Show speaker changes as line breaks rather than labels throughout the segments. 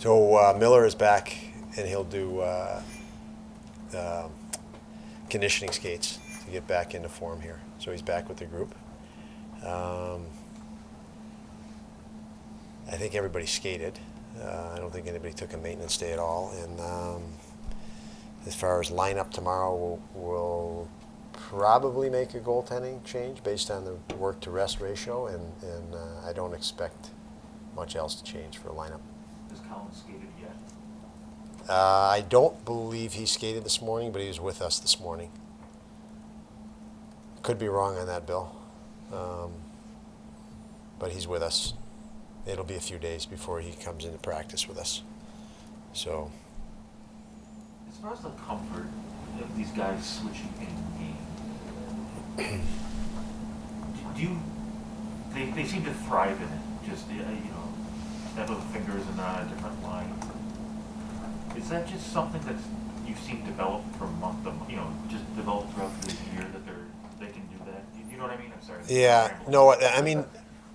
So Miller is back, and he'll do conditioning skates to get back into form here. So he's back with the group. I think everybody skated. I don't think anybody took a maintenance day at all. And as far as lineup tomorrow, we'll probably make a goaltending change based on the work to rest ratio, and I don't expect much else to change for a lineup.
Has Collins skated yet?
I don't believe he skated this morning, but he was with us this morning. Could be wrong on that, Bill. But he's with us. It'll be a few days before he comes into practice with us. So.
As far as the comfort of these guys switching in game, they seem to thrive in it. Just snap of the fingers and they're on a different line. Is that just something that you've seen develop from month to month? Just develop throughout the year that they can do that. You know what I mean? I'm sorry.
Yeah. No. I mean,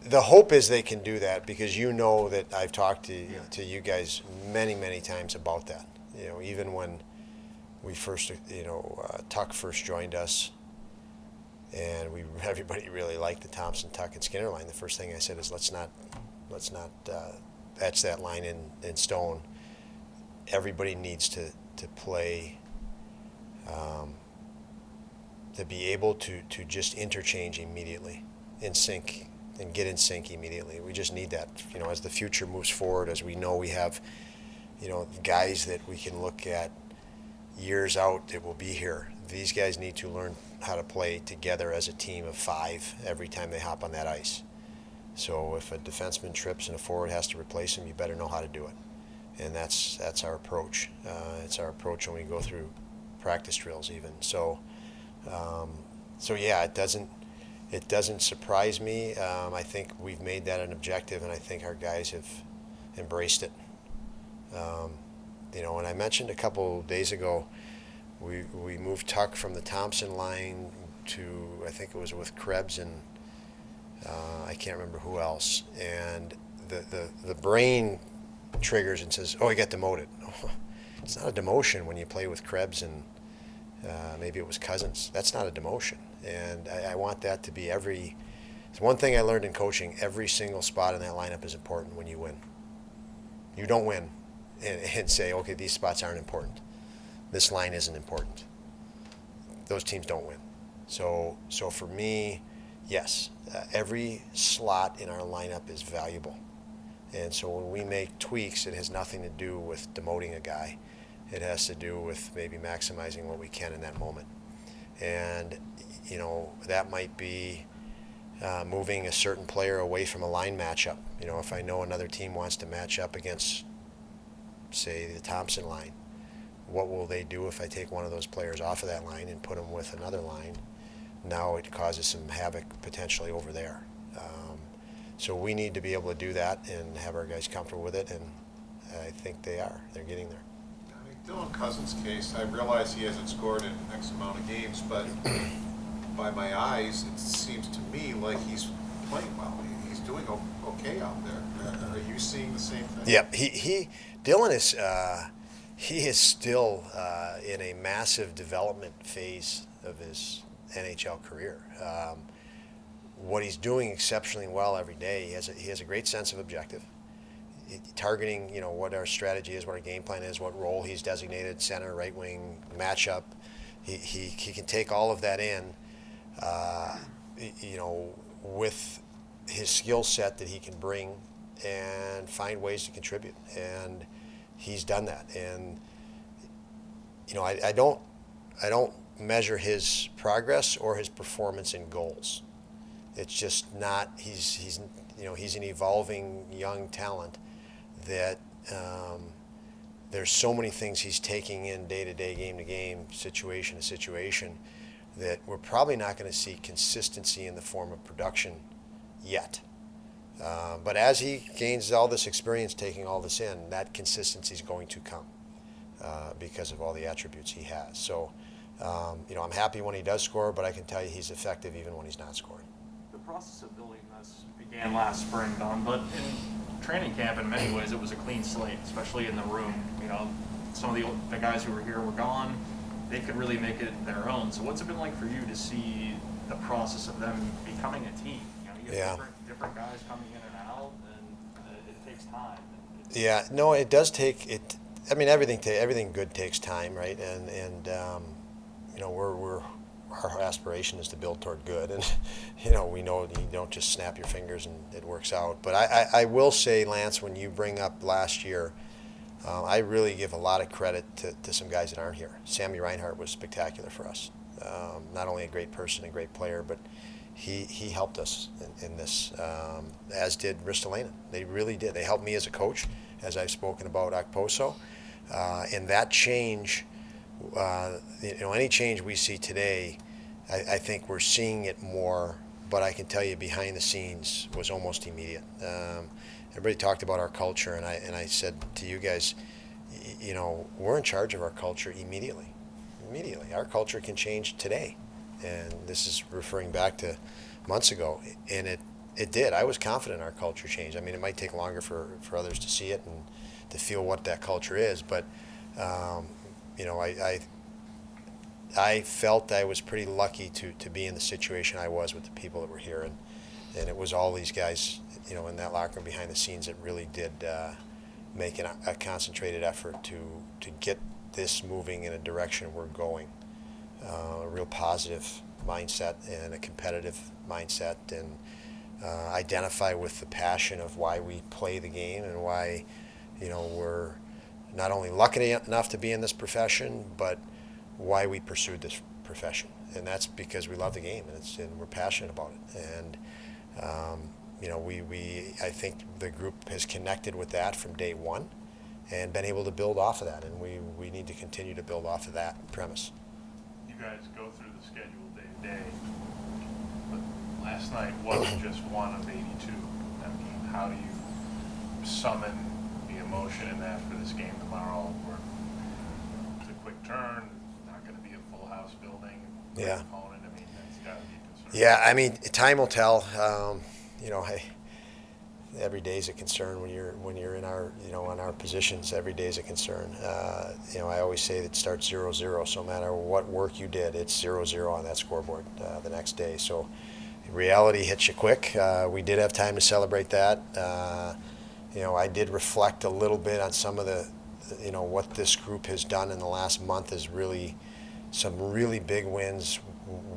the hope is they can do that because that I've talked to you guys many times about that. Even when we first, Tuck first joined us, and everybody really liked the Thompson, Tuck, and Skinner line. The first thing I said is let's not etch that line in stone. Everybody needs to play, to be able to just interchange immediately, in sync, and get in sync immediately. We just need that, as the future moves forward, as we know we have, guys that we can look at years out that will be here. These guys need to learn how to play together as a team of 5 every time they hop on that ice. So if a defenseman trips and a forward has to replace him, you better know how to do it. And that's our approach. It's our approach when we go through practice drills even. So yeah, it doesn't surprise me. I think we've made that an objective, and I think our guys have embraced it. And I mentioned a couple days ago, we moved Tuck from the Thompson line to, I think it was with Krebs and I can't remember who else. And the brain triggers and says, "Oh, he got demoted." It's not a demotion when you play with Krebs and maybe it was Cousins. That's not a demotion. And I want that to be it's one thing I learned in coaching, every single spot in that lineup is important when you win. You don't win and say, okay, these spots aren't important. This line isn't important. Those teams don't win. So for me, yes, every slot in our lineup is valuable. And so when we make tweaks, it has nothing to do with demoting a guy. It has to do with maybe maximizing what we can in that moment. And, that might be moving a certain player away from a line matchup. If I know another team wants to match up against, say, the Thompson line, what will they do if I take one of those players off of that line and put them with another line? Now it causes some havoc potentially over there. So we need to be able to do that and have our guys comfortable with it, and I think they are. They're getting there.
Dylan Cousins' case, I realize he hasn't scored in X amount of games, but by my eyes, it seems to me like he's playing well. He's doing okay out there. Are you seeing the same thing?
Yeah, Dylan is he is still in a massive development phase of his NHL career. What he's doing exceptionally well every day. He has a great sense of objective. Targeting, what our strategy is, what our game plan is, what role he's designated, center, right wing, matchup. He can take all of that in, with his skill set that he can bring and find ways to contribute. And he's done that. And, I don't measure his progress or his performance in goals. It's just not, he's an evolving young talent that there's so many things he's taking in day to day, game to game, situation to situation, that we're probably not going to see consistency in the form of production yet. But as he gains all this experience taking all this in, that consistency is going to come because of all the attributes he has. So, I'm happy when he does score, but I can tell you he's effective even when he's not scoring.
The process of building this began last spring, Don, but in training camp, in many ways, it was a clean slate, especially in the room. You know, some of the guys who were here were gone. They could really make it their own. So what's it been like for you to see the process of them becoming a team? You know, you have different guys coming in and out, and it takes time.
Yeah, no, it does take it. I mean, everything good takes time, right? And you know, our aspiration is to build toward good, and you know, we know you don't just snap your fingers and it works out. But I will say, Lance, when you bring up last year, I really give a lot of credit to some guys that aren't here. Sammy Reinhart was spectacular for us. Not only a great person, a great player, but he helped us in this, as did Ristolainen. They really did. They helped me as a coach, as I've spoken about Okposo. And that change, you know, any change we see today, I think we're seeing it more, but I can tell you behind the scenes was almost immediate. Everybody talked about our culture, and I said to you guys, you know, we're in charge of our culture immediately. Immediately. Our culture can change today. And this is referring back to months ago, and it did. I was confident our culture changed. I mean, it might take longer for others to see it and to feel what that culture is, but you know, I felt I was pretty lucky to be in the situation I was with the people that were here, and it was all these guys, you know, in that locker room behind the scenes that really did make a concentrated effort to get this moving in a direction we're going. A real positive mindset and a competitive mindset, and identify with the passion of why we play the game and why, you know, we're not only lucky enough to be in this profession, but why we pursued this profession. And that's because we love the game, and we're passionate about it. And you know, I think the group has connected with that from day one and been able to build off of that, and we need to continue to build off of that premise.
You guys go through the schedule day to day, but last night wasn't just one of 82. I mean, how do you summon the emotion in that for this game tomorrow? Where it's a quick turn, not going to be a full house building.
Yeah.
Opponent. I mean, that's got to be concerning.
Yeah, I mean, time will tell. You know, every day is a concern when you're in our, you know, in our positions. Every day is a concern. You know, I always say that it starts 0-0. So no matter what work you did, it's 0-0 on that scoreboard the next day. So reality hits you quick. We did have time to celebrate that. You know, I did reflect a little bit on some of the, you know, what this group has done in the last month is really some really big wins.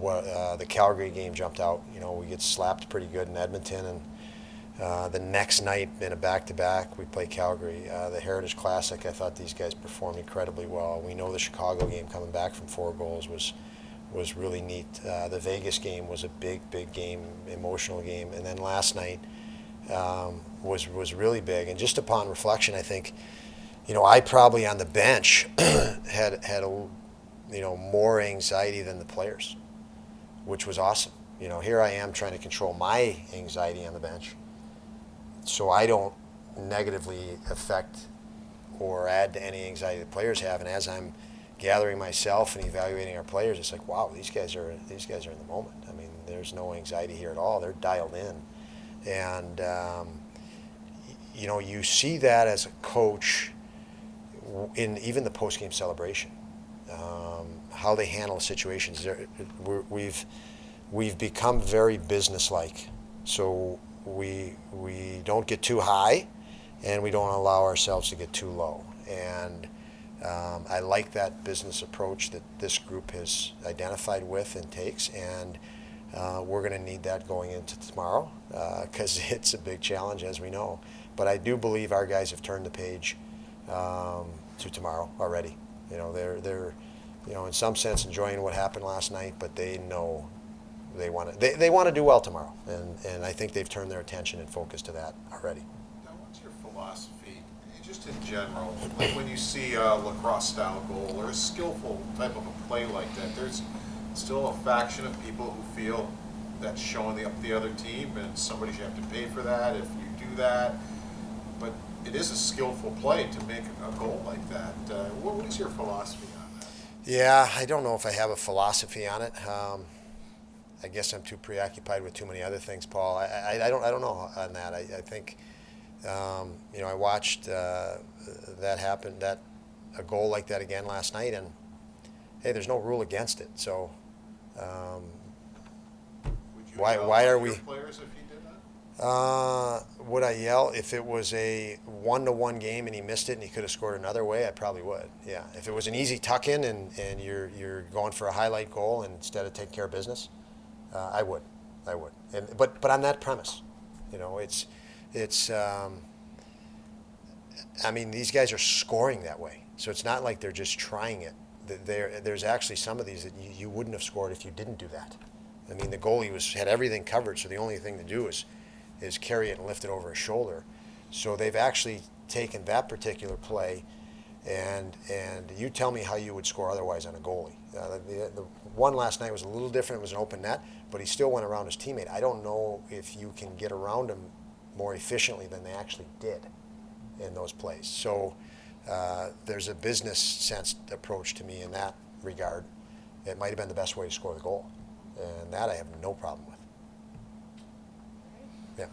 The Calgary game jumped out. You know, we get slapped pretty good in Edmonton, and the next night in a back-to-back, we play Calgary. The Heritage Classic, I thought these guys performed incredibly well. We know the Chicago game coming back from 4 goals was really neat. The Vegas game was a big game, emotional game. And then last night was really big. And just upon reflection, I think, you know, I probably on the bench had a, you know, more anxiety than the players, which was awesome. You know, here I am trying to control my anxiety on the bench, so I don't negatively affect or add to any anxiety the players have. And as I'm gathering myself and evaluating our players, it's like, wow, these guys are in the moment. I mean, there's no anxiety here at all. They're dialed in, and you know, you see that as a coach in even the post-game celebration, how they handle situations. We've become very businesslike, so we don't get too high, and we don't allow ourselves to get too low. And I like that business approach that this group has identified with and takes, and we're going to need that going into tomorrow because it's a big challenge, as we know. But I do believe our guys have turned the page to tomorrow already. You know, they're you know, in some sense enjoying what happened last night, but they know they want to do well tomorrow, and I think they've turned their attention and focus to that already.
Now, what's your philosophy, just in general, like when you see a lacrosse-style goal or a skillful type of a play like that? There's still a faction of people who feel that's showing up the other team, and somebody should have to pay for that if you do that. But it is a skillful play to make a goal like that. What is your philosophy on that?
Yeah, I don't know if I have a philosophy on it. I guess I'm too preoccupied with too many other things, Paul. I don't know on that. I think I watched that happen, a goal like that again last night, and hey, there's no rule against it. So
Would you
Why-
yell
why
at
are
your
we-
players if he did that?
would I yell if it was a 1-1 game and he missed it and he could have scored another way? I probably would. Yeah, if it was an easy tuck in and you're going for a highlight goal instead of taking care of business, I would. But on that premise, it's. I mean, these guys are scoring that way, so it's not like they're just trying it. There's actually some of these that you wouldn't have scored if you didn't do that. I mean, the goalie had everything covered, so the only thing to do is carry it and lift it over his shoulder. So they've actually taken that particular play, and you tell me how you would score otherwise on a goalie. The one last night was a little different. It was an open net, but he still went around his teammate. I don't know if you can get around him more efficiently than they actually did in those plays. So there's a business sense approach to me in that regard. It might have been the best way to score the goal, and that I have no problem with. Yeah.